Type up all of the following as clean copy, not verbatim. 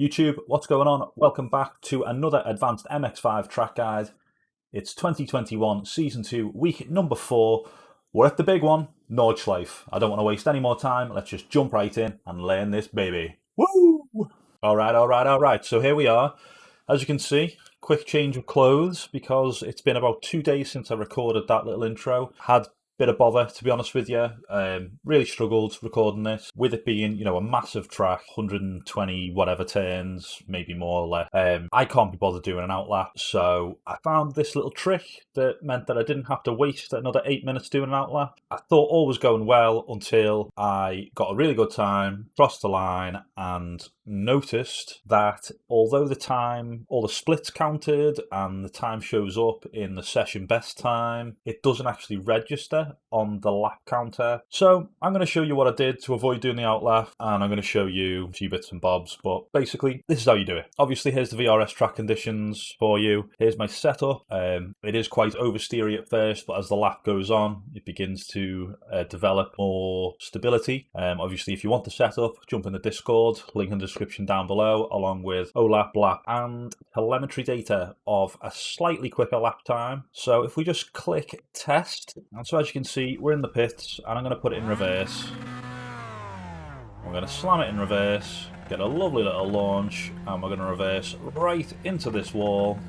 YouTube, what's going on? Welcome back to another Advanced MX5 track guide. It's 2021 Season 2, week number 4. We're at the big one, Nordschleife. I don't want to waste any more time. Let's just jump right in and learn this baby. Woo! Alright. So here we are. As you can see, quick change of clothes because it's been about 2 days since I recorded that little intro. Had bit of bother, to be honest with you. Really struggled recording this with it being, a massive track, 120 whatever turns, maybe more or less. I can't be bothered doing an outlap, so I found this little trick that meant that I didn't have to waste another 8 minutes doing an outlap. I thought all was going well until I got a really good time, crossed the line, and noticed that although the time, all the splits counted and the time shows up in the session best time, it doesn't actually register on the lap counter. So I'm going to show you what I did to avoid doing the outlap, and I'm going to show you a few bits and bobs, but basically this is how you do it. Obviously here's the VRS track conditions for you. Here's my setup. It is quite oversteery at first, but as the lap goes on it begins to develop more stability. Obviously if you want the setup, jump in the Discord, link in the description down below, along with olap, blap and telemetry data of a slightly quicker lap time. So if we just click test, and so as you can see we're in the pits, and I'm going to put it in reverse. We're going to slam it in reverse, get a lovely little launch, and we're going to reverse right into this wall.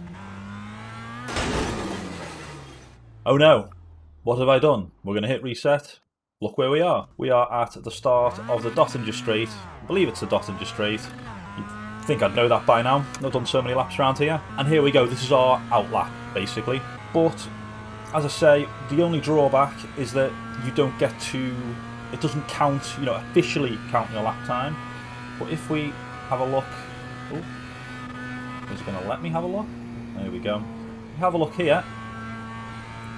Oh no, what have I done? We're going to hit reset. Look where we are. We are at the start of the Dottinger Straight. I believe it's the Dottinger Straight. You'd think I'd know that by now. I've done so many laps around here. And here we go. This is our outlap, basically. But, as I say, the only drawback is that you don't get to... It doesn't count, officially count your lap time. But if we have a look... Oh, is it going to let me have a look? There we go. Have a look here.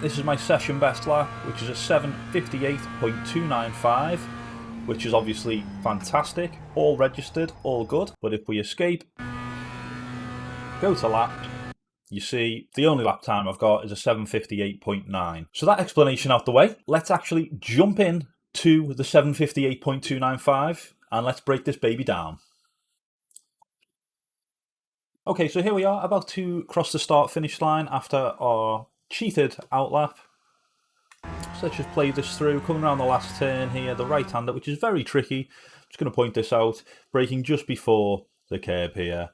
This is my session best lap, which is a 7:58.295, which is obviously fantastic, all registered, all good. But if we escape, go to lap, you see the only lap time I've got is a 7:58.9. So that explanation out the way, let's actually jump in to the 7:58.295 and let's break this baby down. Okay, so here we are, about to cross the start-finish line after our cheated outlap. So let's just play this through, coming around the last turn here, the right-hander, which is very tricky. I'm just going to point this out, braking just before the curb here.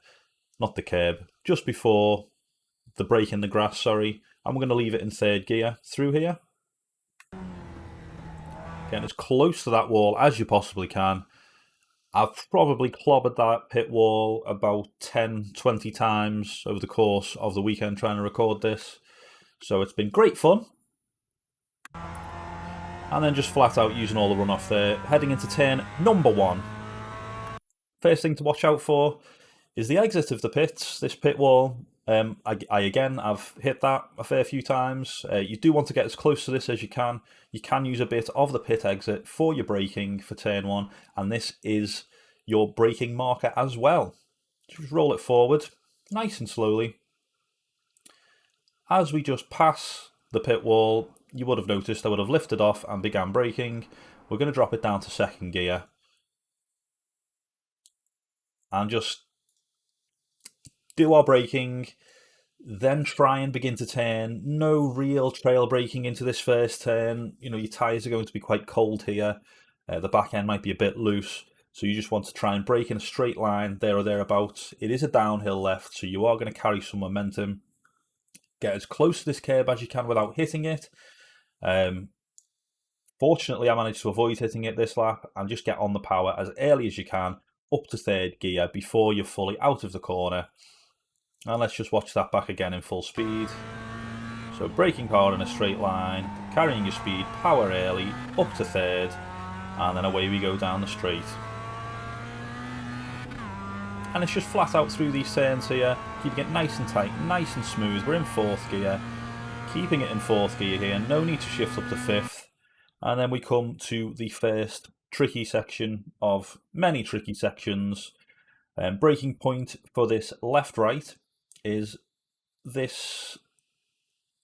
Not the curb, just before the break in the grass, sorry. And we're going to leave it in third gear through here. Getting as close to that wall as you possibly can. I've probably clobbered that pit wall about 10-20 times over the course of the weekend trying to record this. So it's been great fun. And then just flat out using all the runoff there, heading into turn number 1. First thing to watch out for is the exit of the pits, this pit wall. I again, I've hit that a fair few times. You do want to get as close to this as you can. You can use a bit of the pit exit for your braking for turn 1, and this is your braking marker as well. Just roll it forward, nice and slowly. As we just pass the pit wall, you would have noticed I would have lifted off and began braking. We're going to drop it down to second gear. And just do our braking, then try and begin to turn. No real trail braking into this first turn. Your tyres are going to be quite cold here. The back end might be a bit loose. So you just want to try and brake in a straight line, there or thereabouts. It is a downhill left, so you are going to carry some momentum. Get as close to this curb as you can without hitting it. Fortunately, I managed to avoid hitting it this lap and just get on the power as early as you can up to third gear before you're fully out of the corner. And let's just watch that back again in full speed. So braking hard in a straight line, carrying your speed, power early, up to third, and then away we go down the straight. And it's just flat out through these turns here, keeping it nice and tight, nice and smooth. We're in fourth gear, keeping it in fourth gear here, no need to shift up to fifth. And then we come to the first tricky section of many tricky sections. Braking point for this left-right is this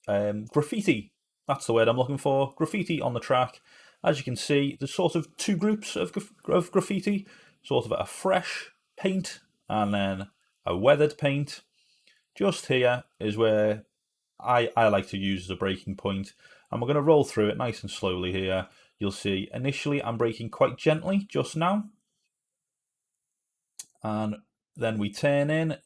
graffiti. That's the word I'm looking for. Graffiti on the track. As you can see, there's sort of two groups of graffiti. Sort of a fresh paint and then a weathered paint. Just here is where I like to use as a braking point, and we're going to roll through it nice and slowly here. You'll see initially I'm braking quite gently just now, and then we turn in,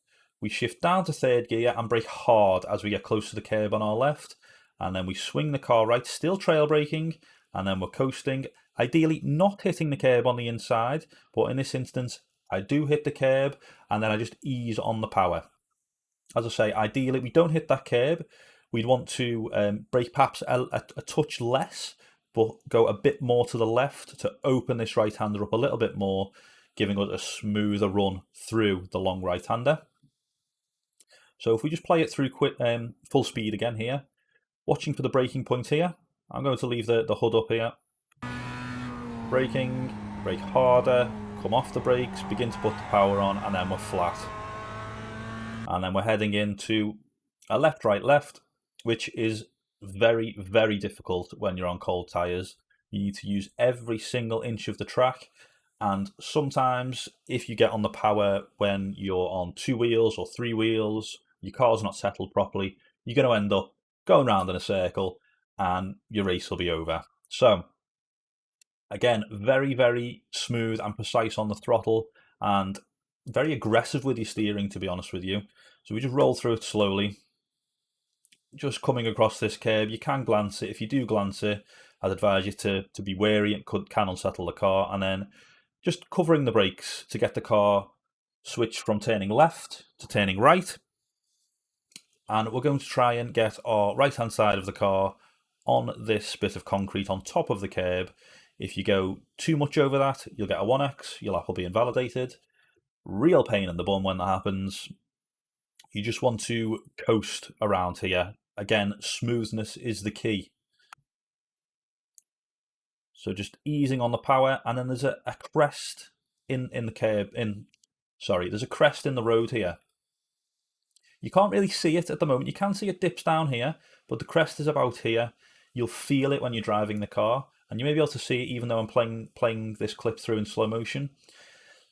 we shift down to third gear and brake hard as we get close to the curb on our left, and then we swing the car right, still trail braking, and then we're coasting, ideally not hitting the curb on the inside, but in this instance I do hit the curb, and then I just ease on the power. As I say, ideally we don't hit that curb. We'd want to brake perhaps a touch less, but go a bit more to the left to open this right-hander up a little bit more, giving us a smoother run through the long right-hander. So if we just play it through full speed again here, watching for the braking point here, I'm going to leave the hood up here. Braking, brake harder, come off the brakes, begin to put the power on, and then we're flat. And then we're heading into a left, right, left, which is very, very difficult when you're on cold tyres. You need to use every single inch of the track. And sometimes if you get on the power when you're on 2 wheels or 3 wheels, your car's not settled properly, you're going to end up going round in a circle and your race will be over. So again, very, very smooth and precise on the throttle, and very aggressive with your steering, to be honest with you. So we just roll through it slowly, just coming across this curb. You can glance it. If you do glance it, I'd advise you to be wary. It can unsettle the car. And then just covering the brakes to get the car switched from turning left to turning right. And we're going to try and get our right-hand side of the car on this bit of concrete on top of the curb. If you go too much over that, you'll get a 1x, your lap will be invalidated. Real pain in the bum when that happens. You just want to coast around here. Again, smoothness is the key. So just easing on the power, and then there's a crest in the curb. There's a crest in the road here. You can't really see it at the moment. You can see it dips down here, but the crest is about here. You'll feel it when you're driving the car, and you may be able to see it even though I'm playing this clip through in slow motion.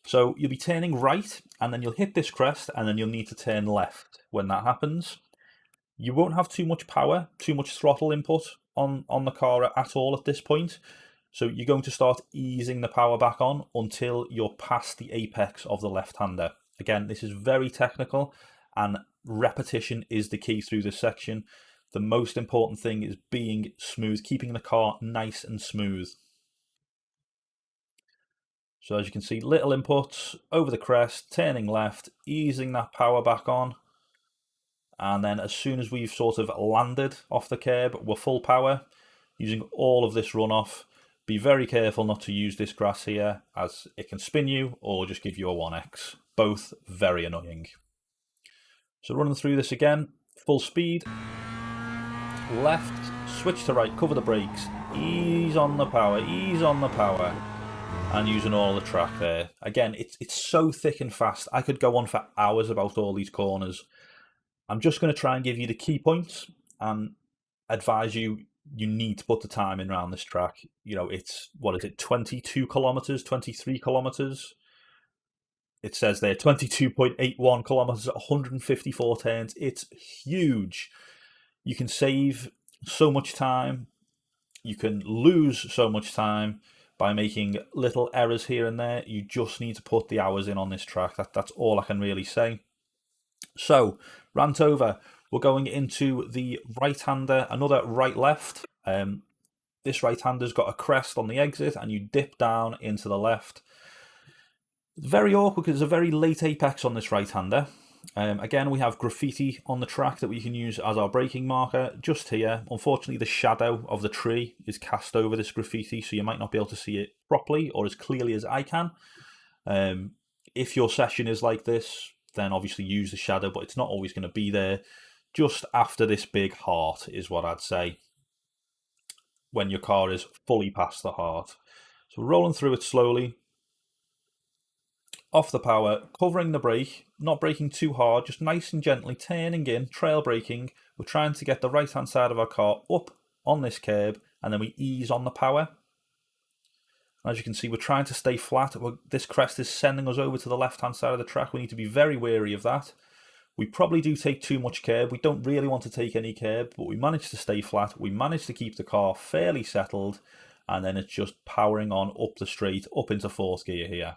So you'll be turning right, and then you'll hit this crest, and then you'll need to turn left when that happens. You won't have too much power, too much throttle input on the car at all at this point. So you're going to start easing the power back on until you're past the apex of the left-hander. Again, this is very technical, and repetition is the key through this section. The most important thing is being smooth, keeping the car nice and smooth. So as you can see, little inputs over the crest, turning left, easing that power back on. And then as soon as we've sort of landed off the curb, we're full power, using all of this runoff. Be very careful not to use this grass here, as it can spin you or just give you a 1x. Both very annoying. So running through this again, full speed. Left, switch to right, cover the brakes, ease on the power, and using all the track there. Again, it's so thick and fast. I could go on for hours about all these corners. I'm just going to try and give you the key points and advise you need to put the time in around this track. You know, it's, 22 kilometers, 23 kilometers? It says there 22.81 kilometers, 154 turns. It's huge. You can save so much time. You can lose so much time by making little errors here and there. You just need to put the hours in on this track. That's all I can really say. So, rant over. We're going into the right-hander, another right-left. This right-hander's got a crest on the exit, and you dip down into the left. Very awkward because there's a very late apex on this right-hander. Again, we have graffiti on the track that we can use as our braking marker just here. Unfortunately, the shadow of the tree is cast over this graffiti, so you might not be able to see it properly or as clearly as I can. If your session is like this, then obviously use the shadow, but it's not always going to be there. Just after this big heart is what I'd say, when your car is fully past the heart. So rolling through it slowly. Off the power, covering the brake, not braking too hard, just nice and gently turning in, trail braking. We're trying to get the right-hand side of our car up on this curb, and then we ease on the power. As you can see, we're trying to stay flat. This crest is sending us over to the left-hand side of the track. We need to be very wary of that. We probably do take too much curb. We don't really want to take any curb, but we managed to stay flat. We managed to keep the car fairly settled, and then it's just powering on up the straight, up into fourth gear here.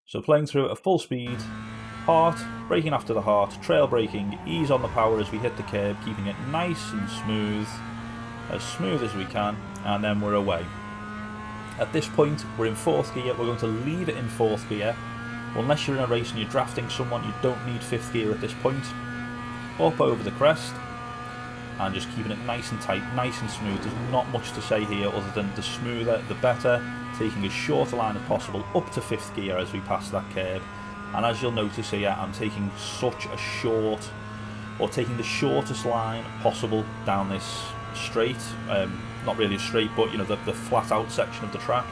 So playing through at full speed, hard, braking after the hard, trail braking, ease on the power as we hit the curb, keeping it nice and smooth as we can, and then we're away. At this point, we're in fourth gear. We're going to leave it in fourth gear. Unless you're in a race and you're drafting someone, you don't need fifth gear at this point. Up over the crest, and just keeping it nice and tight, nice and smooth. There's not much to say here other than the smoother, the better. Taking as short a line as possible up to fifth gear as we pass that curb. And as you'll notice here, I'm taking such a short, or taking the shortest line possible down this straight. Not really a straight, but you know, the flat out section of the track.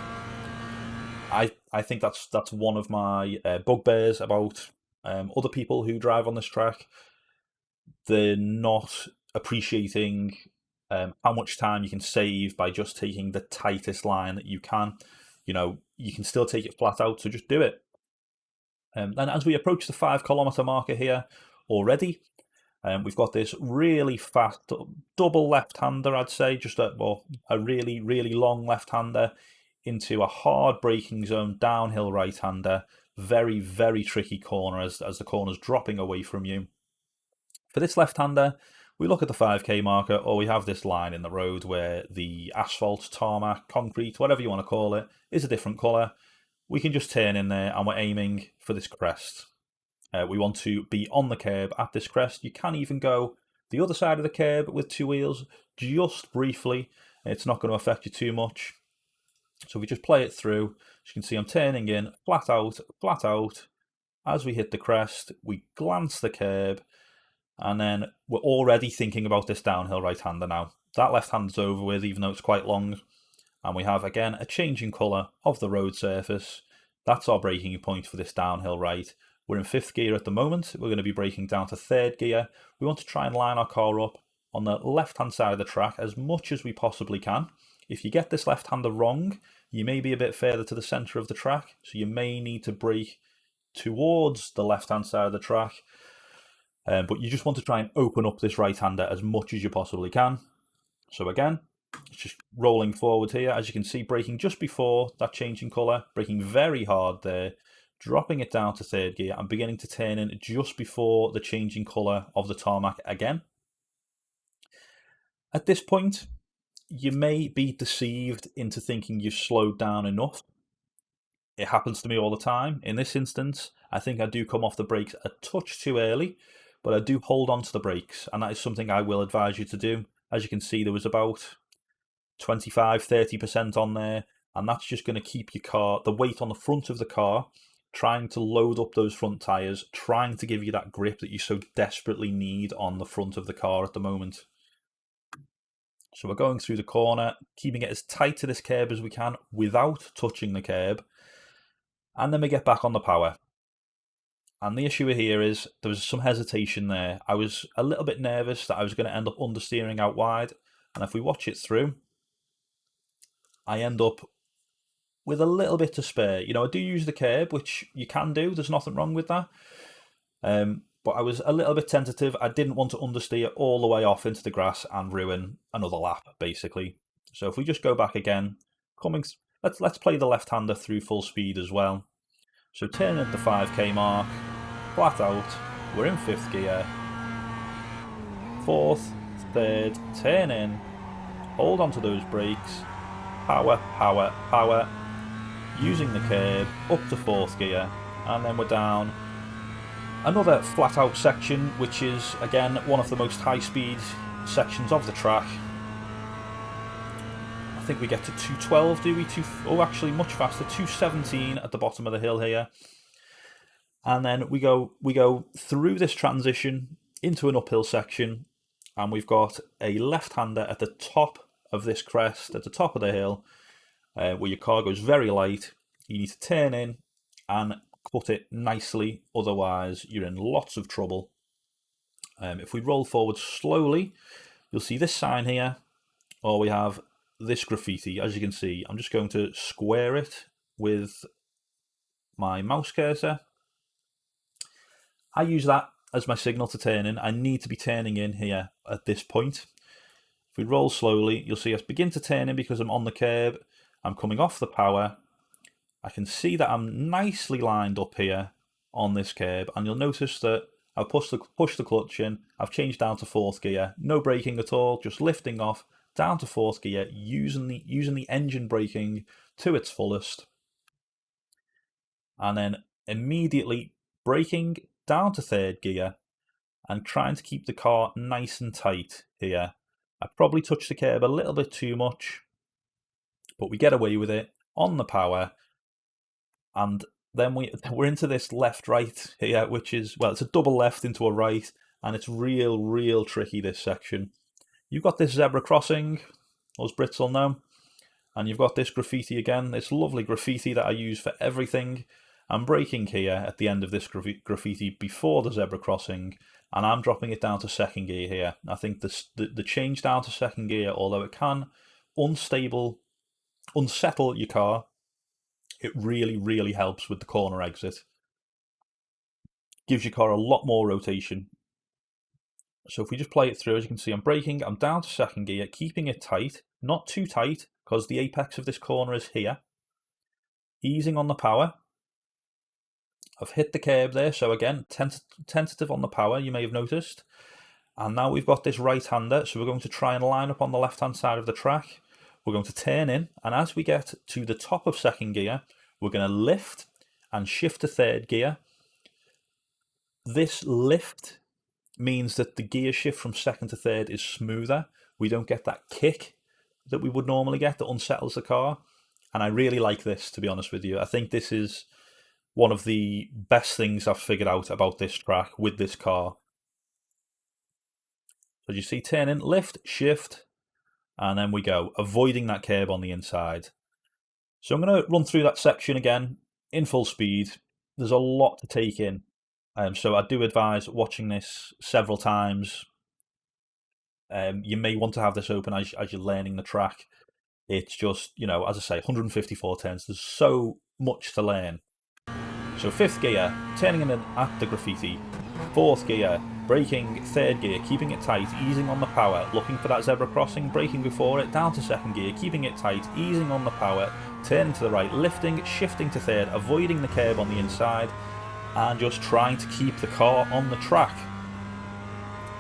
I think that's one of my bugbears about other people who drive on this track. They're not appreciating how much time you can save by just taking the tightest line that you can. You know, you can still take it flat out, so just do it. And as we approach the 5 kilometer marker here already, we've got this really fast double left-hander, I'd say, just a really, really long left-hander into a hard braking zone, downhill right-hander. Very, very tricky corner as the corner's dropping away from you. For this left-hander, we look at the 5k marker, or we have this line in the road where the asphalt, tarmac, concrete, whatever you want to call it, is a different colour. We can just turn in there and we're aiming for this crest. We want to be on the curb at this crest. You can even go the other side of the curb with 2 wheels, just briefly. It's not going to affect you too much. So if we just play it through, as you can see, I'm turning in flat out. As we hit the crest, we glance the curb, and then we're already thinking about this downhill right-hander now. That left-hander's over with, even though it's quite long. And we have, again, a change in colour of the road surface. That's our braking point for this downhill right. We're in 5th gear at the moment. We're going to be braking down to 3rd gear. We want to try and line our car up on the left-hand side of the track as much as we possibly can. If you get this left-hander wrong, you may be a bit further to the centre of the track, so you may need to brake towards the left-hand side of the track. But you just want to try and open up this right-hander as much as you possibly can. So again, it's just rolling forward here. As you can see, braking just before that change in colour, braking very hard there, dropping it down to 3rd gear and beginning to turn in just before the change in colour of the tarmac again. At this point, you may be deceived into thinking you've slowed down enough. It happens to me all the time. In this instance, I think I do come off the brakes a touch too early, but I do hold on to the brakes, and that is something I will advise you to do. As you can see, there was about 25-30% on there, and that's just going to keep your car, the weight on the front of the car, trying to load up those front tyres, trying to give you that grip that you so desperately need on the front of the car at the moment. So we're going through the corner, keeping it as tight to this curb as we can without touching the curb, and then we get back on the power. And the issue here is there was some hesitation there. I was a little bit nervous that I was going to end up understeering out wide, and if we watch it through, I end up with a little bit to spare. You know, I do use the curb, which you can do. There's nothing wrong with that. But I was a little bit tentative. I didn't want to understeer all the way off into the grass and ruin another lap, basically. So if we just go back again, let's play the left-hander through full speed as well. So turn at the 5k mark, flat out, we're in 5th gear, 4th, 3rd, turn in, hold on to those brakes, power, using the curb up to 4th gear, and then we're down another flat out section, which is again one of the most high speed sections of the track. I think we get to 212, do we? Actually much faster, 217 at the bottom of the hill here. And then we go through this transition into an uphill section, and we've got a left-hander at the top of this crest, at the top of the hill, where your car goes very light. You need to turn in and cut it nicely, otherwise you're in lots of trouble. If we roll forward slowly, you'll see this sign here, or we have this graffiti, as you can see, I'm just going to square it with my mouse cursor. I use that as my signal to turn in. I need to be turning in here at this point. If we roll slowly, you'll see us begin to turn in because I'm on the curb. I'm coming off the power. I can see that I'm nicely lined up here on this curb, and you'll notice that I've pushed the clutch in, I've changed down to 4th gear, no braking at all, just lifting off, down to 4th gear, using the engine braking to its fullest, and then immediately braking down to 3rd gear and trying to keep the car nice and tight here. I probably touched the curb a little bit too much, but we get away with it on the power, and then we're into this left-right here, which is, well, it's a double left into a right, and it's real tricky, this section. You've got this zebra crossing, as Brits will know, and you've got this graffiti again, this lovely graffiti that I use for everything. I'm braking here at the end of this graffiti before the zebra crossing, and I'm dropping it down to 2nd gear here. I think the change down to 2nd gear, although it can unsettle your car, it really helps with the corner exit. Gives your car a lot more rotation. So if we just play it through, as you can see, I'm braking, I'm down to 2nd gear, keeping it tight, not too tight, because the apex of this corner is here. Easing on the power. I've hit the curb there, so again, tentative on the power, you may have noticed. And now we've got this right-hander, so we're going to try and line up on the left-hand side of the track. We're going to turn in, and as we get to the top of 2nd gear, we're going to lift and shift to 3rd gear. This lift means that the gear shift from 2nd to 3rd is smoother. We don't get that kick that we would normally get that unsettles the car. And I really like this, to be honest with you. I think this is one of the best things I've figured out about this track with this car. So you see, turn in, lift, shift, and then we go, avoiding that curb on the inside. So I'm going to run through that section again in full speed. There's a lot to take in. So I do advise watching this several times. You may want to have this open as you're learning the track. It's just, as I say, 154 turns. There's so much to learn. So 5th gear, turning in at the graffiti. 4th gear, braking. 3rd gear, keeping it tight, easing on the power, looking for that zebra crossing, braking before it, down to 2nd gear, keeping it tight, easing on the power, turning to the right, lifting, shifting to 3rd, avoiding the curb on the inside, and just trying to keep the car on the track.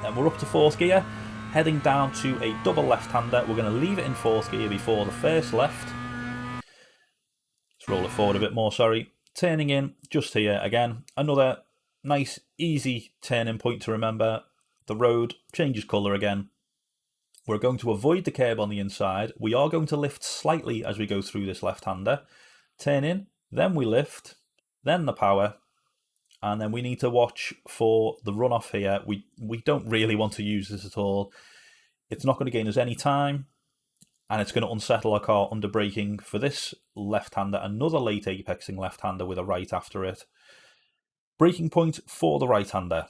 Then we're up to 4th gear, heading down to a double left-hander. We're going to leave it in 4th gear before the first left. Let's roll it forward a bit more, sorry. Turning in just here again, another nice easy turning point to remember. The road changes colour again. We're going to avoid the curb on the inside. We are going to lift slightly as we go through this left-hander. Turn in, then we lift, then the power, and then we need to watch for the runoff here. We don't really want to use this at all. It's not going to gain us any time, and it's going to unsettle our car under braking for this left-hander, another late apexing left-hander with a right after it. Braking point for the right-hander.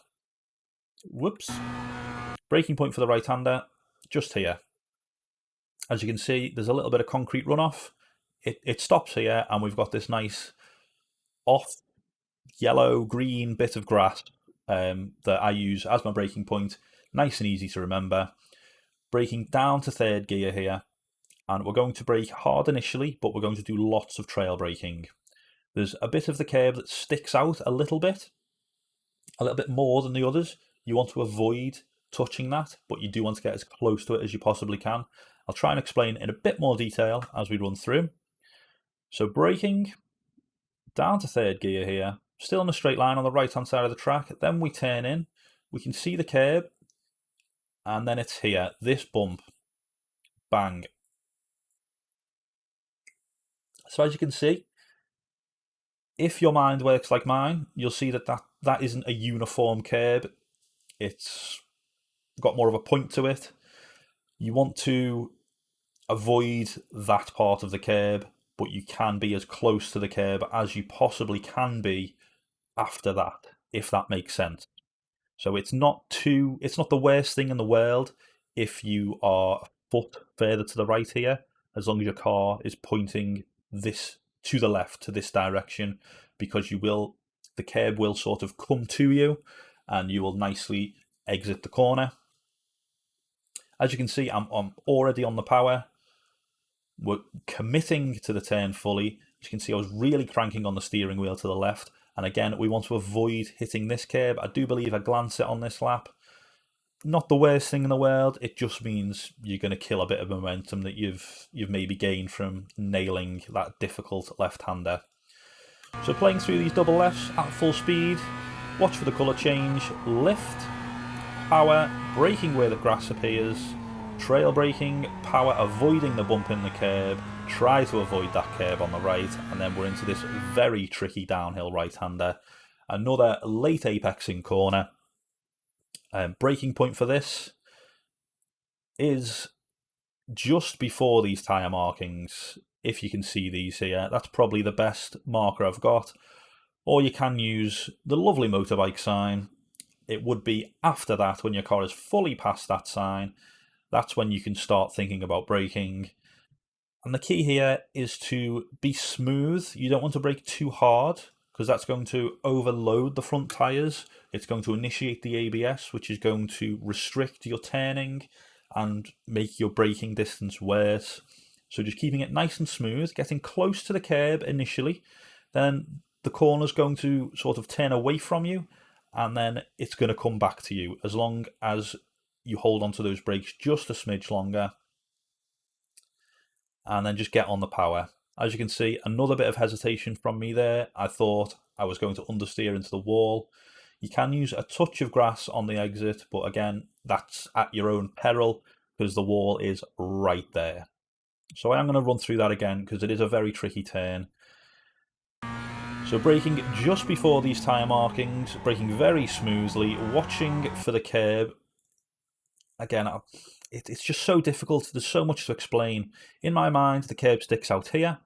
Whoops. Braking point for the right-hander, just here. As you can see, there's a little bit of concrete runoff. It stops here, and we've got this nice off yellow-green bit of grass that I use as my braking point. Nice and easy to remember. Braking down to 3rd gear here. And we're going to brake hard initially, but we're going to do lots of trail braking. There's a bit of the curb that sticks out a little bit more than the others. You want to avoid touching that, but you do want to get as close to it as you possibly can. I'll try and explain in a bit more detail as we run through. So braking down to 3rd gear here, still in a straight line on the right-hand side of the track. Then we turn in, we can see the curb, and then it's here, this bump. Bang. So as you can see, if your mind works like mine, you'll see that isn't a uniform curb. It's got more of a point to it. You want to avoid that part of the curb, but you can be as close to the curb as you possibly can be after that, if that makes sense. So it's not the worst thing in the world if you are a foot further to the right here, as long as your car is pointing this to the left, to this direction, because the curb will sort of come to you and you will nicely exit the corner. As you can see, I'm already on the power. We're committing to the turn fully. As you can see, I was really cranking on the steering wheel to the left. And again, we want to avoid hitting this curb. I do believe I glance it on this lap. Not the worst thing in the world. It just means you're going to kill a bit of momentum that you've maybe gained from nailing that difficult left-hander. So playing through these double lefts at full speed. Watch for the colour change. Lift, power, braking where the grass appears. Trail braking, power avoiding the bump in the curb, try to avoid that curb on the right, and then we're into this very tricky downhill right-hander. Another late apexing corner. Braking point for this is just before these tyre markings, if you can see these here. That's probably the best marker I've got. Or you can use the lovely motorbike sign. It would be after that, when your car is fully past that sign. That's when you can start thinking about braking. And the key here is to be smooth. You don't want to brake too hard, because that's going to overload the front tyres. It's going to initiate the ABS, which is going to restrict your turning and make your braking distance worse. So just keeping it nice and smooth, getting close to the curb initially, then the corner's going to sort of turn away from you, and then it's going to come back to you, as long as you hold onto those brakes just a smidge longer, and then just get on the power. As you can see, another bit of hesitation from me there. I thought I was going to understeer into the wall. You can use a touch of grass on the exit, but again, that's at your own peril, because the wall is right there. So I am going to run through that again, because it is a very tricky turn. So braking just before these tyre markings, braking very smoothly, watching for the curb. Again, it's just so difficult. There's so much to explain. In my mind, the curb sticks out here,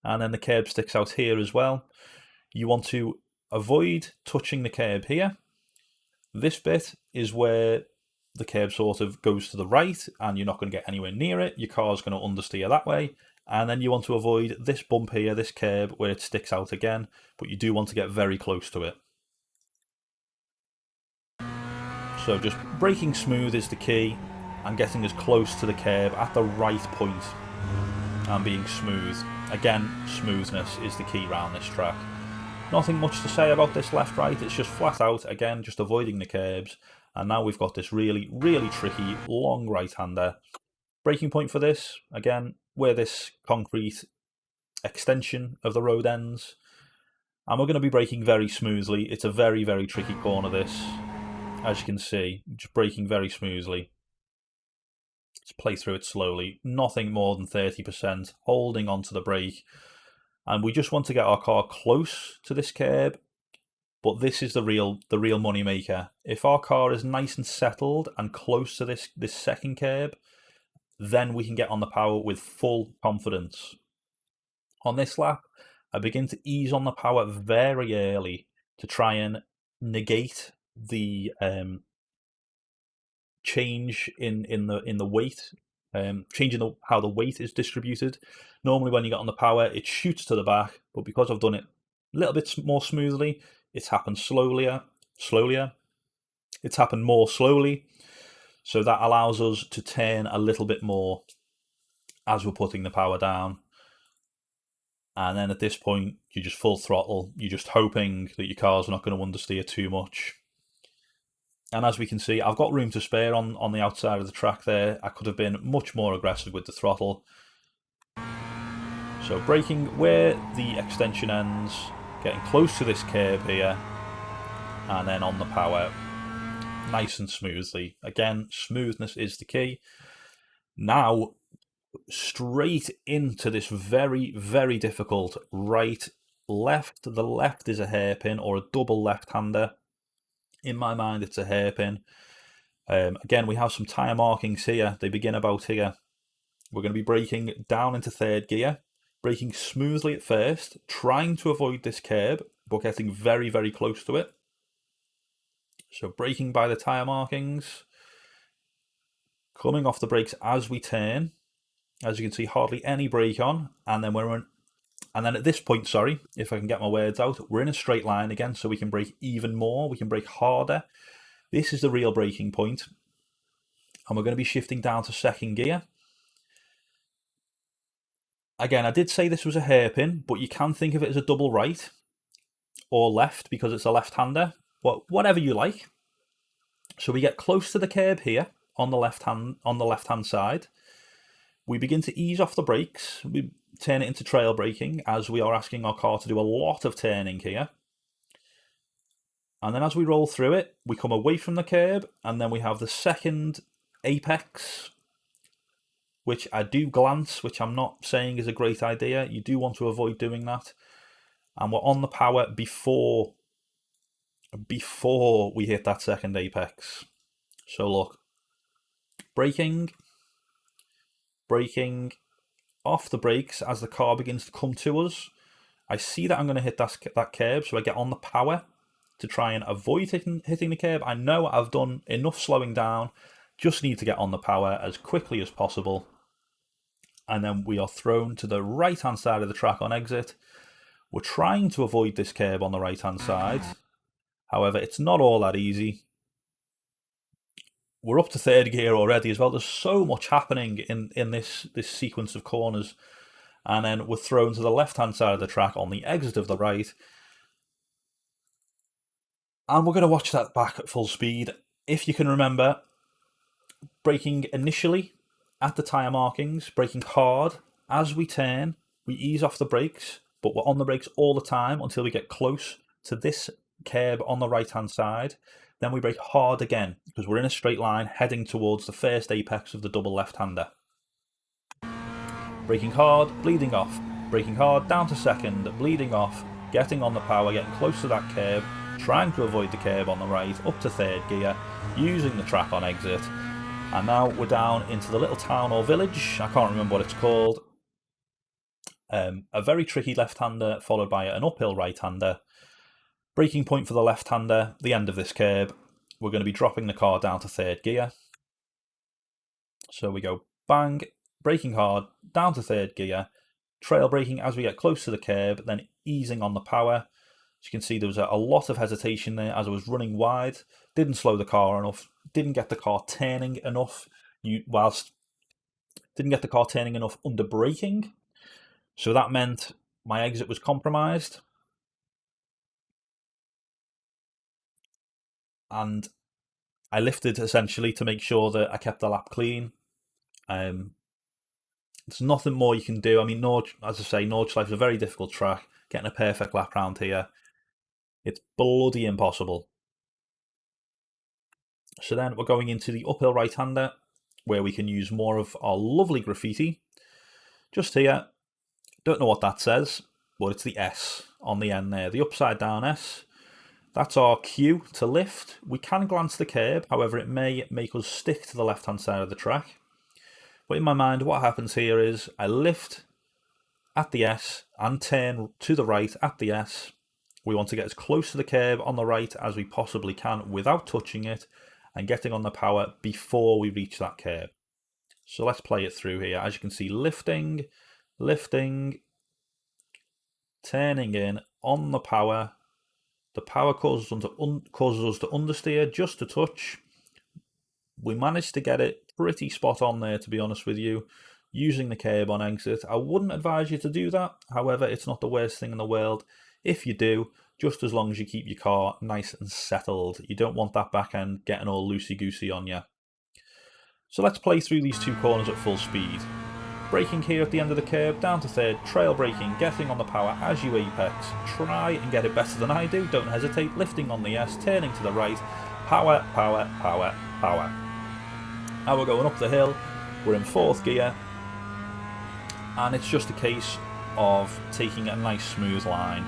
and then the curb sticks out here as well. You want to avoid touching the curb here. This bit is where the curb sort of goes to the right, and you're not going to get anywhere near it. Your car's going to understeer that way. And then you want to avoid this bump here, this curb, where it sticks out again, but you do want to get very close to it. So just braking smooth is the key, and getting as close to the curb at the right point and being smooth. Again, smoothness is the key around this track. Nothing much to say about this left-right, it's just flat out, again, just avoiding the curbs. And now we've got this really, really tricky long right-hander. Braking point for this, again, where this concrete extension of the road ends. And we're going to be braking very smoothly. It's a very, very tricky corner, this. As you can see, just braking very smoothly. Let's play through it slowly. Nothing more than 30%, holding onto the brake. And we just want to get our car close to this curb. But this is the real money maker. If our car is nice and settled and close to this second curb, then we can get on the power with full confidence. On this lap, I begin to ease on the power very early to try and negate the change in the weight, changing how the weight is distributed. Normally when you get on the power, it shoots to the back, but because I've done it a little bit more smoothly, it's happened slowlier. It's happened more slowly, so that allows us to turn a little bit more as we're putting the power down. And then at this point, you're just full throttle. You're just hoping that your car's not going to understeer too much. And as we can see, I've got room to spare on the outside of the track there. I could have been much more aggressive with the throttle. So braking where the extension ends, getting close to this curb here, and then on the power, nice and smoothly. Again, smoothness is the key. Now, straight into this very, very difficult right-left. The left is a hairpin or a double left-hander. In my mind, it's a hairpin. Again, we have some tyre markings here. They begin about here. We're going to be braking down into third gear, braking smoothly at first, trying to avoid this curb, but getting very, very close to it. So braking by the tyre markings, coming off the brakes as we turn, As you can see, hardly any brake on, and then at this point, sorry, if I can get my words out, we're in a straight line again, so we can brake even more, we can brake harder. This is the real braking point, and we're going to be shifting down to second gear. Again, I did say this was a hairpin, but you can think of it as a double right or left because it's a left-hander, whatever you like. So we get close to the curb here on the left-hand side. We begin to ease off the brakes. We turn it into trail braking as we are asking our car to do a lot of turning here. And then as we roll through it, we come away from the curb, and then we have the second apex, which I do glance, which I'm not saying is a great idea. You do want to avoid doing that. And we're on the power before we hit that second apex. So look, braking, off the brakes as the car begins to come to us. I see that I'm going to hit that curb, so I get on the power to try and avoid hitting the curb. I know I've done enough slowing down, just need to get on the power as quickly as possible. And then we are thrown to the right-hand side of the track on exit. We're trying to avoid this curb on the right-hand side. However, it's not all that easy. We're up to third gear already as well. There's so much happening in this sequence of corners. And then we're thrown to the left-hand side of the track on the exit of the right. And we're going to watch that back at full speed. If you can remember, braking initially at the tyre markings, braking hard. As we turn, we ease off the brakes, but we're on the brakes all the time until we get close to this curb on the right-hand side. Then we brake hard again because we're in a straight line heading towards the first apex of the double left-hander. Braking hard, bleeding off. Braking hard, down to second, bleeding off. Getting on the power, getting close to that curb. Trying to avoid the curb on the right, up to third gear. Using the track on exit. And now we're down into the little town or village. I can't remember what it's called. A very tricky left-hander followed by an uphill right-hander. Braking point for the left-hander, the end of this curb. We're going to be dropping the car down to third gear. So we go bang, braking hard, down to third gear, trail braking as we get close to the curb, then easing on the power. As you can see, there was a lot of hesitation there as I was running wide. Didn't slow the car enough, didn't get the car turning enough, didn't get the car turning enough under braking. So that meant my exit was compromised. And I lifted essentially to make sure that I kept the lap clean. There's nothing more you can do. I mean, as I say, Nordschleife is a very difficult track. Getting a perfect lap round here, it's bloody impossible. So then we're going into the uphill right-hander, where we can use more of our lovely graffiti. Just here, don't know what that says, but it's the S on the end there, the upside down S. That's our cue to lift. We can glance the curb, however it may make us stick to the left-hand side of the track. But in my mind, what happens here is I lift at the S and turn to the right at the S. We want to get as close to the curb on the right as we possibly can without touching it and getting on the power before we reach that curb. So let's play it through here. As you can see, lifting, turning in on the power. The power causes us to understeer just a touch. We managed to get it pretty spot on there, to be honest with you, using the curb on exit. I wouldn't advise you to do that. However, it's not the worst thing in the world if you do, just as long as you keep your car nice and settled. You don't want that back end getting all loosey-goosey on you. So let's play through these two corners at full speed. Braking here at the end of the curb, down to third, trail braking, getting on the power as you apex. Try and get it better than I do, don't hesitate, lifting on the S, turning to the right, power, power, power, power. Now we're going up the hill, we're in fourth gear, and it's just a case of taking a nice smooth line,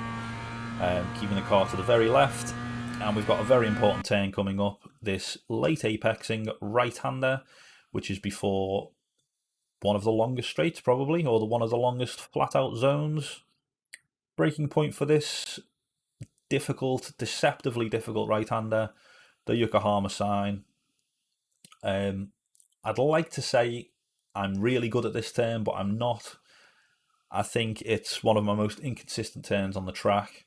keeping the car to the very left, and we've got a very important turn coming up, this late apexing right-hander, which is before one of the longest straights probably, or one of the longest flat-out zones. Braking point for this deceptively difficult right-hander, the Yokohama sign. I'd like to say I'm really good at this turn, but I'm not. I think it's one of my most inconsistent turns on the track.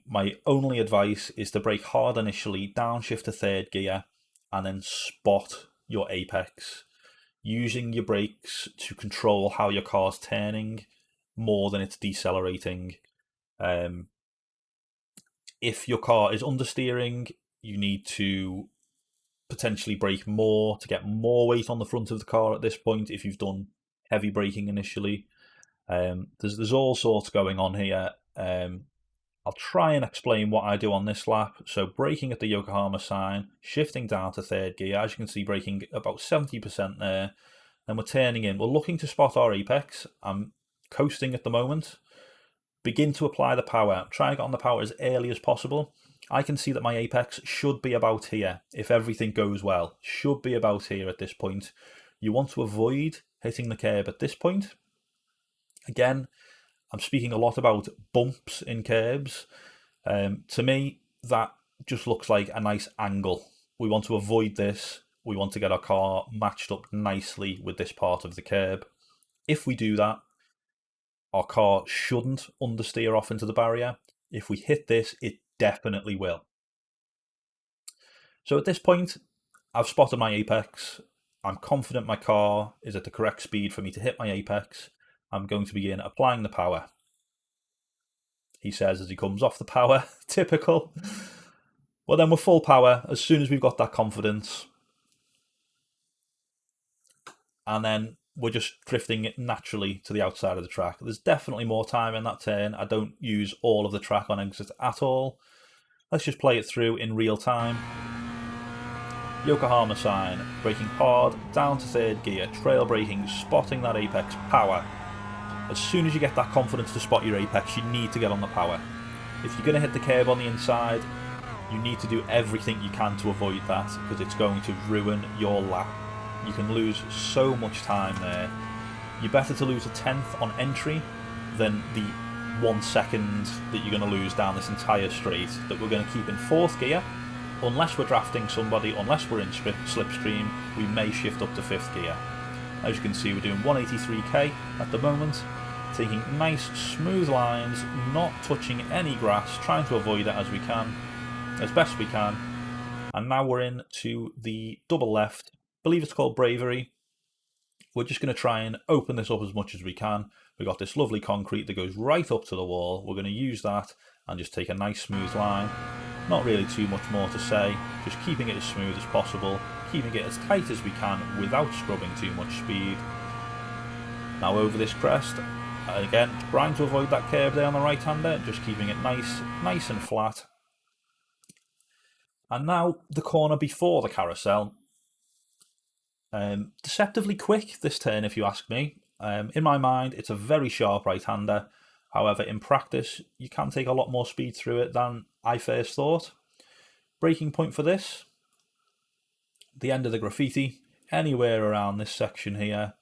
My only advice is to brake hard initially, downshift to third gear, and then spot your apex, using your brakes to control how your car's turning more than it's decelerating. If your car is understeering, you need to potentially brake more to get more weight on the front of the car at this point if you've done heavy braking initially. There's all sorts going on here. I'll try and explain what I do on this lap. So braking at the Yokohama sign, shifting down to third gear. As you can see, braking about 70% there. Then we're turning in. We're looking to spot our apex. I'm coasting at the moment. Begin to apply the power. Try and get on the power as early as possible. I can see that my apex should be about here if everything goes well. Should be about here at this point. You want to avoid hitting the curb at this point. Again, I'm speaking a lot about bumps in curbs. To me, that just looks like a nice angle. We want to avoid this. We want to get our car matched up nicely with this part of the curb. If we do that, our car shouldn't understeer off into the barrier. If we hit this, it definitely will. So at this point, I've spotted my apex. I'm confident my car is at the correct speed for me to hit my apex. I'm going to begin applying the power. He says as he comes off the power, typical. Well, then we're full power as soon as we've got that confidence. And then we're just drifting it naturally to the outside of the track. There's definitely more time in that turn. I don't use all of the track on exit at all. Let's just play it through in real time. Yokohama sign, braking hard, down to third gear, trail braking, spotting that apex, power. As soon as you get that confidence to spot your apex, you need to get on the power. If you're going to hit the curb on the inside, you need to do everything you can to avoid that, because it's going to ruin your lap. You can lose so much time there. You're better to lose a tenth on entry than the 1 second that you're going to lose down this entire straight that we're going to keep in fourth gear. Unless we're drafting somebody, unless we're in slipstream, we may shift up to fifth gear. As you can see, we're doing 183k at the moment, taking nice smooth lines, not touching any grass, trying to avoid it as we can, as best we can. And now we're in to the double left. I believe it's called Bravery. We're just going to try and open this up as much as we can. We've got this lovely concrete that goes right up to the wall. We're going to use that and just take a nice smooth line. Not really too much more to say, just keeping it as smooth as possible, keeping it as tight as we can without scrubbing too much speed. Now over this crest, again, trying to avoid that curve there on the right hander, just keeping it nice and flat. And now the corner before the carousel. Deceptively quick this turn, if you ask me. In my mind, it's a very sharp right-hander. However, in practice, you can take a lot more speed through it than I first thought. Braking point for this, the end of the graffiti, anywhere around this section here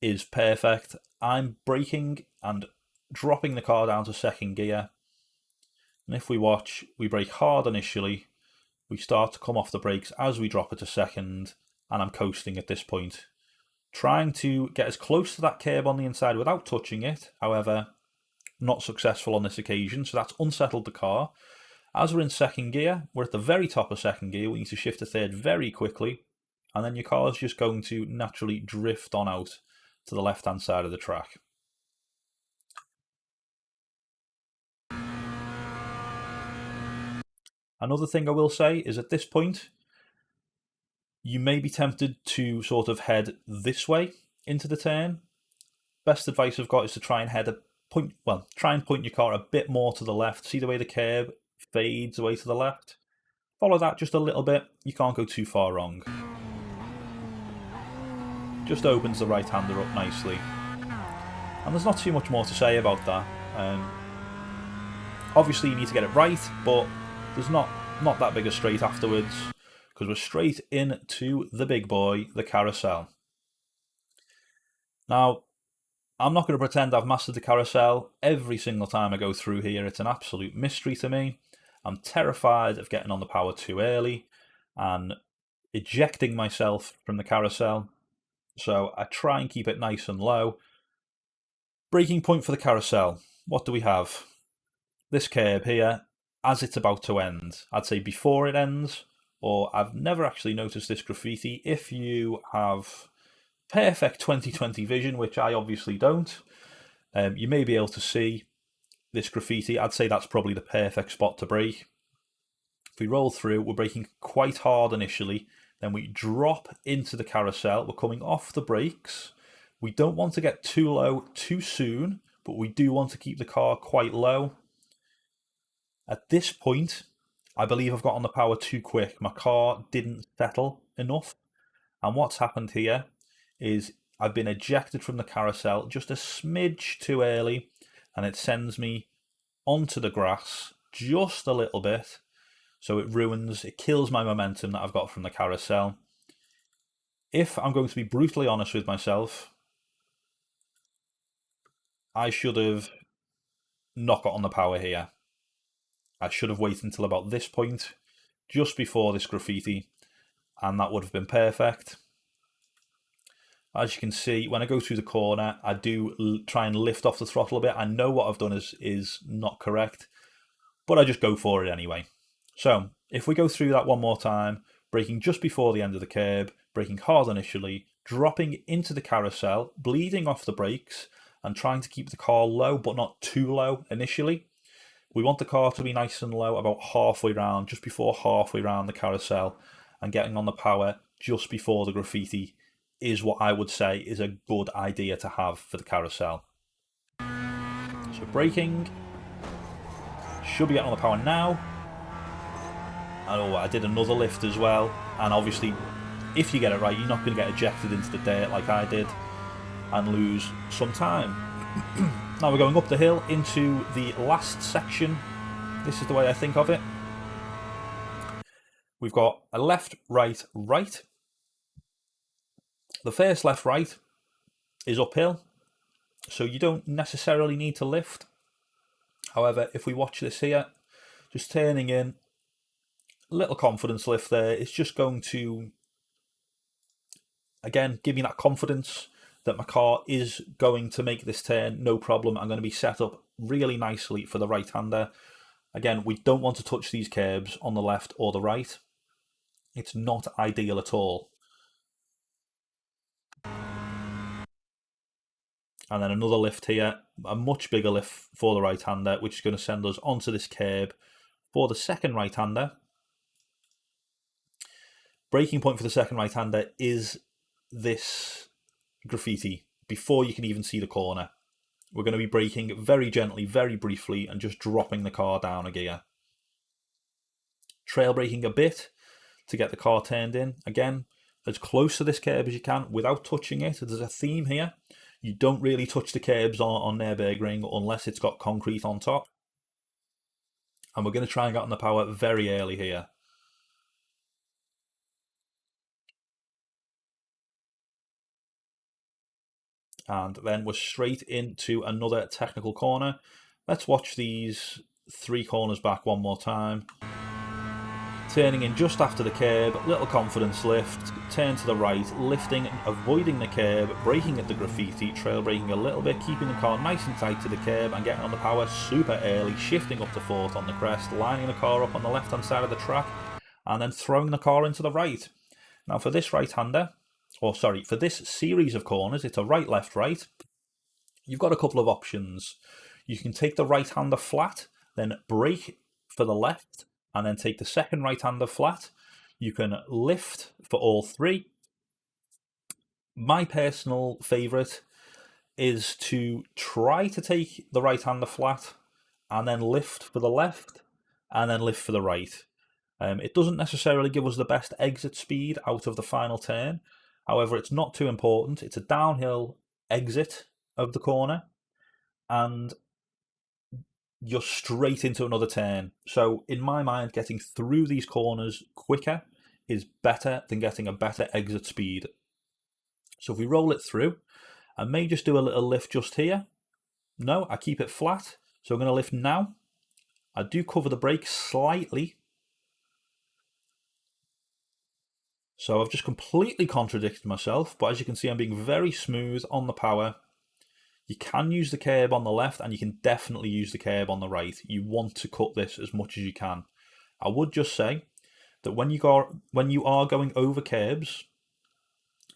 is perfect. I'm braking and dropping the car down to second gear. And if we watch, we brake hard initially. We start to come off the brakes as we drop it to second, and I'm coasting at this point. Trying to get as close to that curb on the inside without touching it, however, not successful on this occasion, so that's unsettled the car. As we're in second gear, we're at the very top of second gear, we need to shift to third very quickly, and then your car is just going to naturally drift on out to the left-hand side of the track. Another thing I will say is at this point, you may be tempted to sort of head this way into the turn. Best advice I've got is to try and try and point your car a bit more to the left. See the way the curb fades away to the left? Follow that just a little bit. You can't go too far wrong. Just opens the right-hander up nicely. And there's not too much more to say about that. Obviously you need to get it right, but there's not that big a straight afterwards, because we're straight into the big boy, the carousel. Now, I'm not going to pretend I've mastered the carousel. Every single time I go through here, it's an absolute mystery to me. I'm terrified of getting on the power too early and ejecting myself from the carousel. So I try and keep it nice and low. Braking point for the carousel. What do we have? This curb here, as it's about to end. I'd say before it ends, or I've never actually noticed this graffiti. If you have perfect 2020 vision, which I obviously don't, you may be able to see this graffiti. I'd say that's probably the perfect spot to brake. If we roll through, we're braking quite hard initially, then we drop into the carousel. We're coming off the brakes. We don't want to get too low too soon, but we do want to keep the car quite low. At this point, I believe I've got on the power too quick. My car didn't settle enough. And what's happened here is I've been ejected from the carousel just a smidge too early, and it sends me onto the grass just a little bit. So it kills my momentum that I've got from the carousel. If I'm going to be brutally honest with myself, I should have not got on the power here. I should have waited until about this point, just before this graffiti, and that would have been perfect. As you can see, when I go through the corner, I do try and lift off the throttle a bit. I know what I've done is not correct, but I just go for it anyway. So, if we go through that one more time, braking just before the end of the curb, braking hard initially, dropping into the carousel, bleeding off the brakes, and trying to keep the car low, but not too low initially. We want the car to be nice and low about halfway round, just before halfway round the carousel, and getting on the power just before the graffiti is what I would say is a good idea to have for the carousel. So braking, should be getting on the power now. Oh, I did another lift as well, and obviously if you get it right, you're not going to get ejected into the dirt like I did and lose some time. Now we're going up the hill into the last section. This is the way I think of it. We've got a left, right, right. The first left, right is uphill, so you don't necessarily need to lift. However, if we watch this here, just turning in, little confidence lift there, it's just going to, again, give me that confidence that my car is going to make this turn, no problem. I'm going to be set up really nicely for the right-hander. Again, we don't want to touch these curbs on the left or the right. It's not ideal at all. And then another lift here, a much bigger lift for the right-hander, which is going to send us onto this curb for the second right-hander. Braking point for the second right-hander is this graffiti before you can even see the corner. We're going to be braking very gently, very briefly, and just dropping the car down a gear. Trail braking a bit to get the car turned in. Again, as close to this curb as you can without touching it. There's a theme here. You don't really touch the curbs on Nurburgring unless it's got concrete on top. And we're going to try and get on the power very early here. And then we're straight into another technical corner. Let's watch these 3 corners back one more time. Turning in just after the curb, little confidence lift, turn to the right, lifting, avoiding the curb, braking at the graffiti, trail braking a little bit, keeping the car nice and tight to the curb and getting on the power super early, shifting up to 4th on the crest, lining the car up on the left hand side of the track, and then throwing the car into the right. Now for this right-hander, for this series of corners, it's a right, left, right. You've got a couple of options. You can take the right-hander flat, then brake for the left, and then take the second right-hander flat. You can lift for all 3. My personal favourite is to try to take the right-hander flat, and then lift for the left, and then lift for the right. It doesn't necessarily give us the best exit speed out of the final turn. However, it's not too important. It's a downhill exit of the corner, and you're straight into another turn. So in my mind, getting through these corners quicker is better than getting a better exit speed. So if we roll it through, I may just do a little lift just here. No, I keep it flat. So I'm going to lift now. I do cover the brake slightly. So I've just completely contradicted myself, but as you can see, I'm being very smooth on the power. You can use the curb on the left, and you can definitely use the curb on the right. You want to cut this as much as you can. I would just say that when you are going over curbs,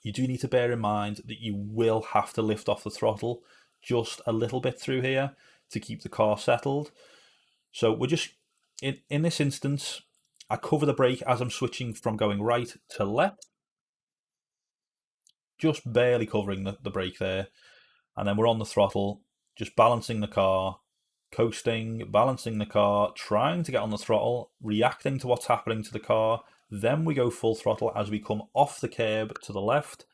you do need to bear in mind that you will have to lift off the throttle just a little bit through here to keep the car settled. So we're just, in this instance, I cover the brake as I'm switching from going right to left. Just barely covering the brake there. And then we're on the throttle, just balancing the car, coasting, balancing the car, trying to get on the throttle, reacting to what's happening to the car. Then we go full throttle as we come off the curb to the left.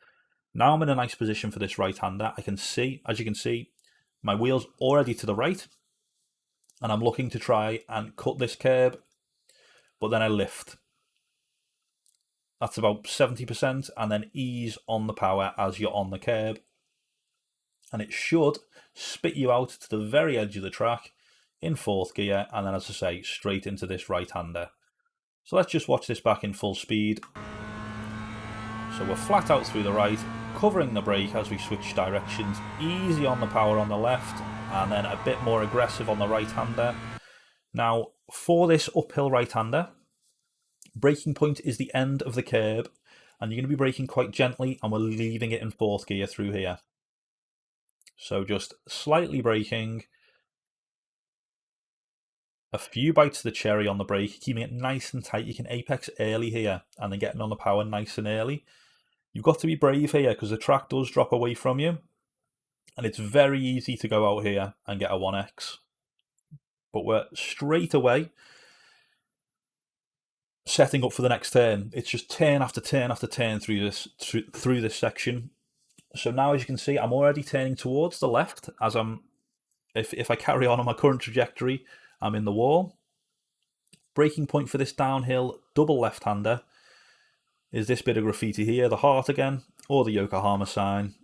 Now I'm in a nice position for this right-hander. I can see, as you can see, my wheel's already to the right, and I'm looking to try and cut this curb, but then I lift. That's about 70%, and then ease on the power as you're on the curb. And it should spit you out to the very edge of the track in fourth gear, and then, as I say, straight into this right-hander. So let's just watch this back in full speed. So we're flat out through the right, covering the brake as we switch directions, easy on the power on the left, and then a bit more aggressive on the right-hander. Now, for this uphill right-hander, braking point is the end of the curb, and you're going to be braking quite gently, and we're leaving it in fourth gear through here. So just slightly braking, a few bites of the cherry on the brake, keeping it nice and tight. You can apex early here, and then getting on the power nice and early. You've got to be brave here because the track does drop away from you, and it's very easy to go out here and get a 1x. But we're straight away setting up for the next turn. It's just turn after turn after turn through this section. So now, as you can see, I'm already turning towards the left. As if I carry on my current trajectory, I'm in the wall. Braking point for this downhill double left-hander is this bit of graffiti here, the heart again, or the Yokohama sign.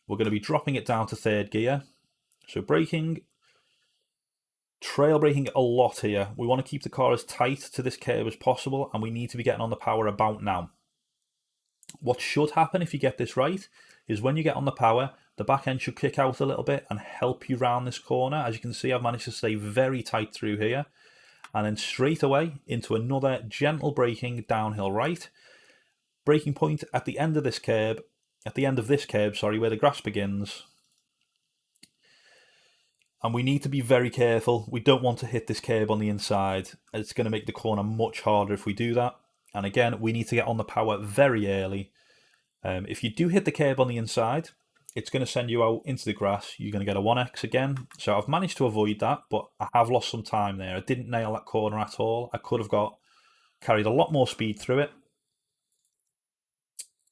We're going to be dropping it down to third gear. So braking, trail braking a lot here. We want to keep the car as tight to this curb as possible, and we need to be getting on the power about now. What should happen if you get this right is when you get on the power, the back end should kick out a little bit and help you round this corner. As you can see, I've managed to stay very tight through here, and then straight away into another gentle braking downhill right. Braking point at the end of this curb, where the grass begins. And we need to be very careful. We don't want to hit this curb on the inside. It's going to make the corner much harder if we do that. And again, we need to get on the power very early. If you do hit the curb on the inside, it's going to send you out into the grass. You're going to get a 1x again. So I've managed to avoid that, but I have lost some time there. I didn't nail that corner at all. I could have carried a lot more speed through it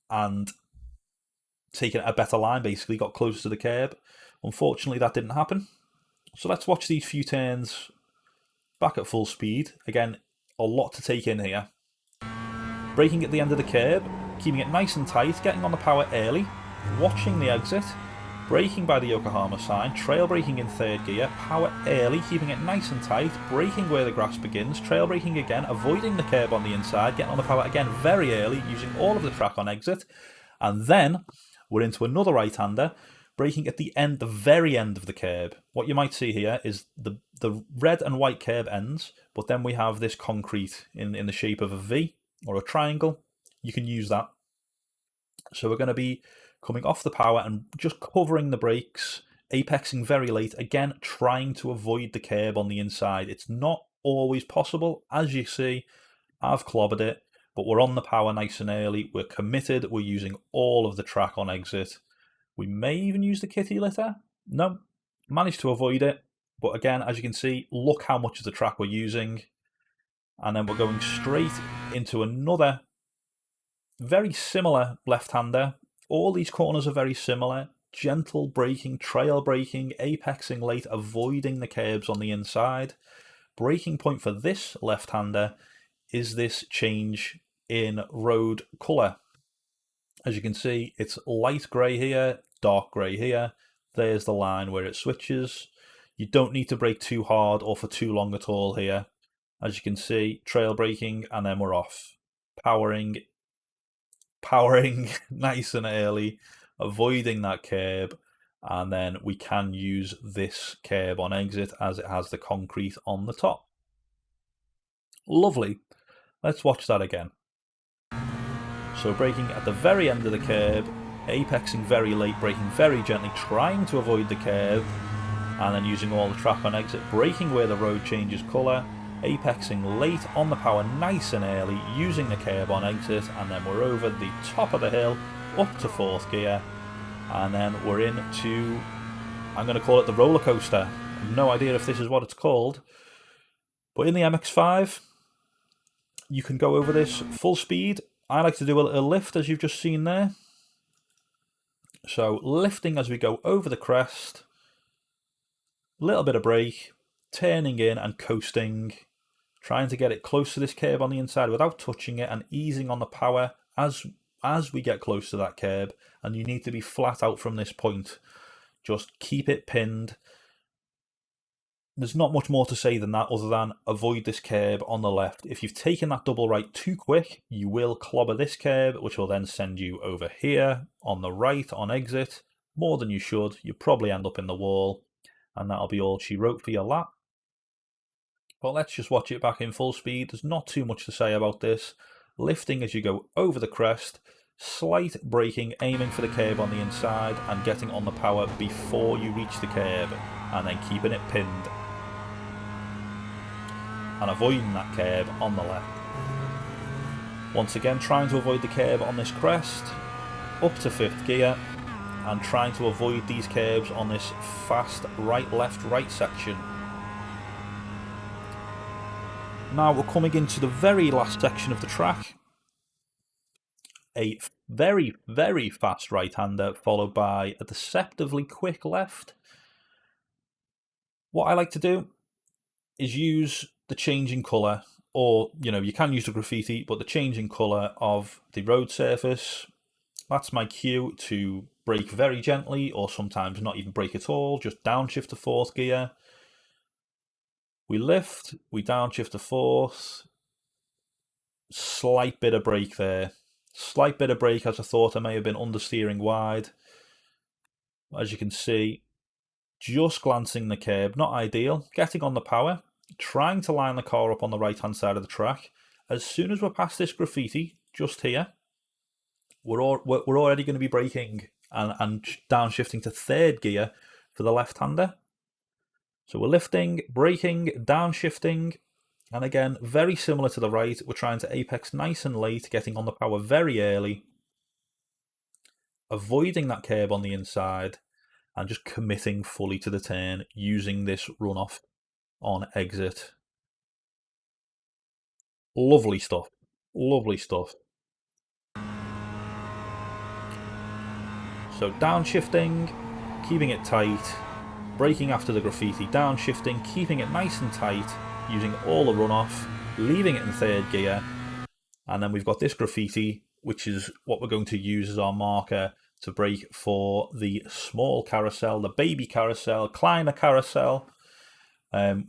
and taken a better line, basically, got closer to the curb. Unfortunately, that didn't happen. So let's watch these few turns back at full speed. Again, a lot to take in here. Braking at the end of the curb, keeping it nice and tight, getting on the power early, watching the exit, braking by the Yokohama sign, trail braking in third gear, power early, keeping it nice and tight, braking where the grass begins, trail braking again, avoiding the curb on the inside, getting on the power again very early, using all of the track on exit, and then we're into another right-hander, braking at the very end of the curb. What you might see here is the red and white curb ends, but then we have this concrete in the shape of a V or a triangle. You can use that. So we're going to be coming off the power and just covering the brakes, apexing very late, again trying to avoid the curb on the inside. It's not always possible. As you see, I've clobbered it, but we're on the power nice and early. We're committed. We're using all of the track on exit. We may even use the kitty litter. No, managed to avoid it. But again, as you can see, look how much of the track we're using. And then we're going straight into another very similar left-hander. All these corners are very similar. Gentle braking, trail braking, apexing late, avoiding the curbs on the inside. Braking point for this left-hander is this change in road colour. As you can see, it's light grey here, dark grey here. There's the line where it switches. You don't need to brake too hard or for too long at all here. As you can see, trail braking, and then we're off. Powering powering nice and early, avoiding that curb, and then we can use this curb on exit as it has the concrete on the top. Lovely. Let's watch that again. So braking at the very end of the curb, apexing very late, braking very gently, trying to avoid the curb, and then using all the track on exit, braking where the road changes colour, apexing late on the power nice and early, using the curb on exit, and then we're over the top of the hill, up to 4th gear, and then we're into, I'm going to call it the roller coaster. I have no idea if this is what it's called, but in the MX5, you can go over this full speed. I like to do a little lift, as you've just seen there. So lifting as we go over the crest, a little bit of brake, turning in and coasting, trying to get it close to this curb on the inside without touching it, and easing on the power as we get close to that curb. And you need to be flat out from this point. Just keep it pinned. There's not much more to say than that, other than avoid this curb on the left. If you've taken that double right too quick, you will clobber this curb, which will then send you over here on the right on exit, more than you should. You probably end up in the wall, and that'll be all she wrote for your lap. But let's just watch it back in full speed. There's not too much to say about this. Lifting as you go over the crest, slight braking, aiming for the curb on the inside, and getting on the power before you reach the curb, and then keeping it pinned and avoiding that curb on the left. Once again, trying to avoid the curb on this crest, up to 5th gear, and trying to avoid these curbs on this fast right, left, right section. Now we're coming into the very last section of the track. A very, very fast right-hander, followed by a deceptively quick left. What I like to do is use the changing colour, or you can use the graffiti, but the changing colour of the road surface. That's my cue to brake very gently, or sometimes not even brake at all, just downshift to 4th gear. We lift, we downshift to 4th, slight bit of brake there. Slight bit of brake, as I thought I may have been understeering wide. As you can see, just glancing the curb, not ideal. Getting on the power, trying to line the car up on the right hand side of the track. As soon as we're past this graffiti, just here, we're already going to be braking and downshifting to 3rd gear for the left-hander. So we're lifting, braking, downshifting, and again, very similar to the right, we're trying to apex nice and late, getting on the power very early, avoiding that curb on the inside, and just committing fully to the turn, using this runoff on exit. Lovely stuff. Lovely stuff. So downshifting, keeping it tight, braking after the graffiti, downshifting, keeping it nice and tight, using all the runoff, leaving it in 3rd gear, and then we've got this graffiti, which is what we're going to use as our marker to brake for the small carousel, the baby carousel, Kleiner carousel.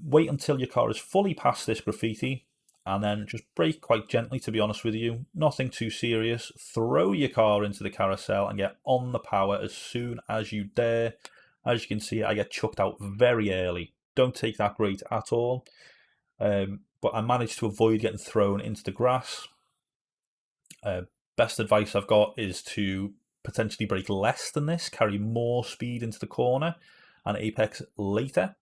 Wait until your car is fully past this graffiti, and then just brake quite gently, to be honest with you. Nothing too serious. Throw your car into the carousel and get on the power as soon as you dare. As you can see, I get chucked out very early. Don't take that great at all. But I managed to avoid getting thrown into the grass. Best advice I've got is to potentially brake less than this, carry more speed into the corner, and apex later.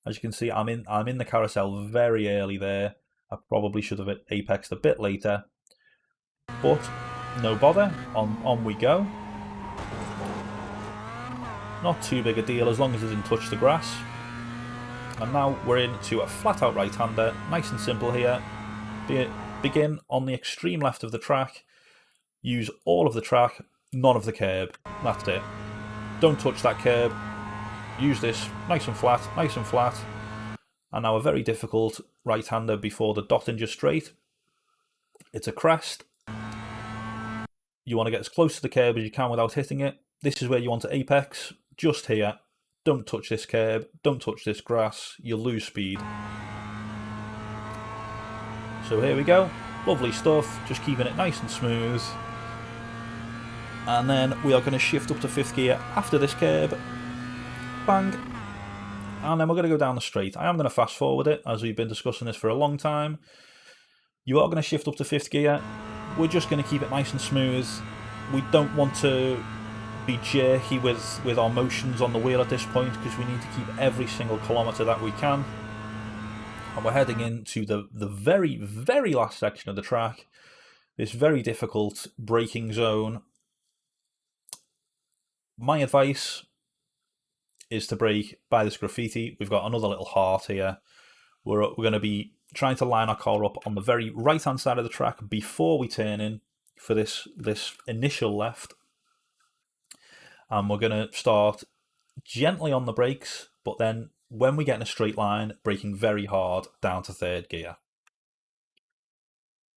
As you can see, I'm in the carousel very early there. I probably should have apexed a bit later, but no bother. On we go. Not too big a deal as long as it didn't touch the grass. And now we're into a flat-out right-hander. Nice and simple here. Begin on the extreme left of the track. Use all of the track, none of the curb. That's it. Don't touch that curb. Use this nice and flat, nice and flat. And now a very difficult right-hander before the Dottinger straight. It's a crest. You want to get as close to the curb as you can without hitting it. This is where you want to apex, just here. Don't touch this curb, don't touch this grass, you'll lose speed. So here we go, lovely stuff, just keeping it nice and smooth. And then we are going to shift up to 5th gear after this curb. Bang. And then we're going to go down the straight. I am going to fast forward it, as we've been discussing this for a long time. You are going to shift up to 5th gear. We're just going to keep it nice and smooth. We don't want to be jerky with our motions on the wheel at this point, because we need to keep every single kilometre that we can. And we're heading into the very, very last section of the track. This very difficult braking zone. My advice is to brake by this graffiti. We've got another little heart here. We're going to be trying to line our car up on the very right-hand side of the track before we turn in for this initial left. And we're going to start gently on the brakes, but then when we get in a straight line, braking very hard down to 3rd gear.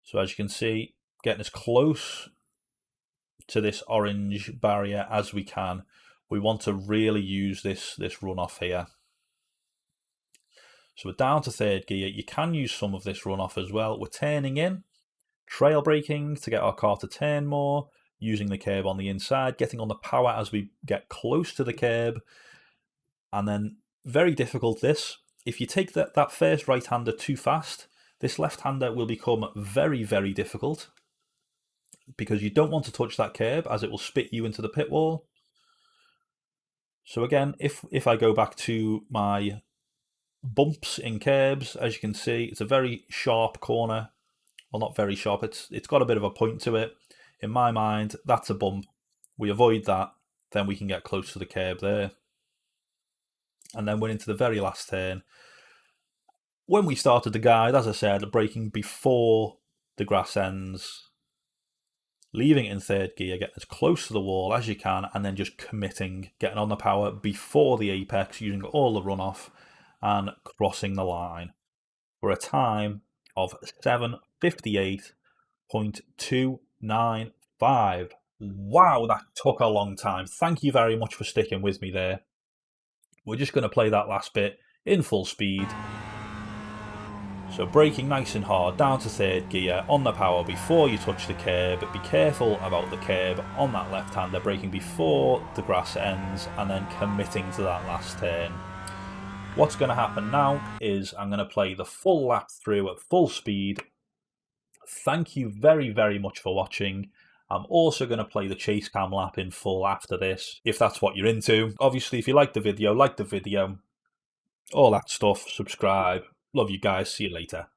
So as you can see, getting as close to this orange barrier as we can. We want to really use this runoff here. So we're down to 3rd gear. You can use some of this runoff as well. We're turning in, trail braking to get our car to turn more, using the curb on the inside, getting on the power as we get close to the curb. And then, very difficult this. If you take that first right-hander too fast, this left-hander will become very, very difficult, because you don't want to touch that curb as it will spit you into the pit wall. So again, if I go back to my bumps in curbs, as you can see, it's a very sharp corner. Well, not very sharp, it's got a bit of a point to it. In my mind, that's a bump. We avoid that, then we can get close to the curb there. And then we're into the very last turn. When we started the guide, as I said, braking before the grass ends, leaving it in 3rd gear, getting as close to the wall as you can, and then just committing, getting on the power before the apex, using all the runoff, and crossing the line for a time of 7:58.295. Wow, that took a long time. Thank you very much for sticking with me there. We're just going to play that last bit in full speed. So braking nice and hard down to 3rd gear, on the power before you touch the curb. Be careful about the curb on that left-hander, braking before the grass ends, and then committing to that last turn. What's going to happen now is I'm going to play the full lap through at full speed. Thank you very, very much for watching. I'm also going to play the chase cam lap in full after this, if that's what you're into. Obviously, if you like the video, all that stuff, subscribe. Love you guys. See you later.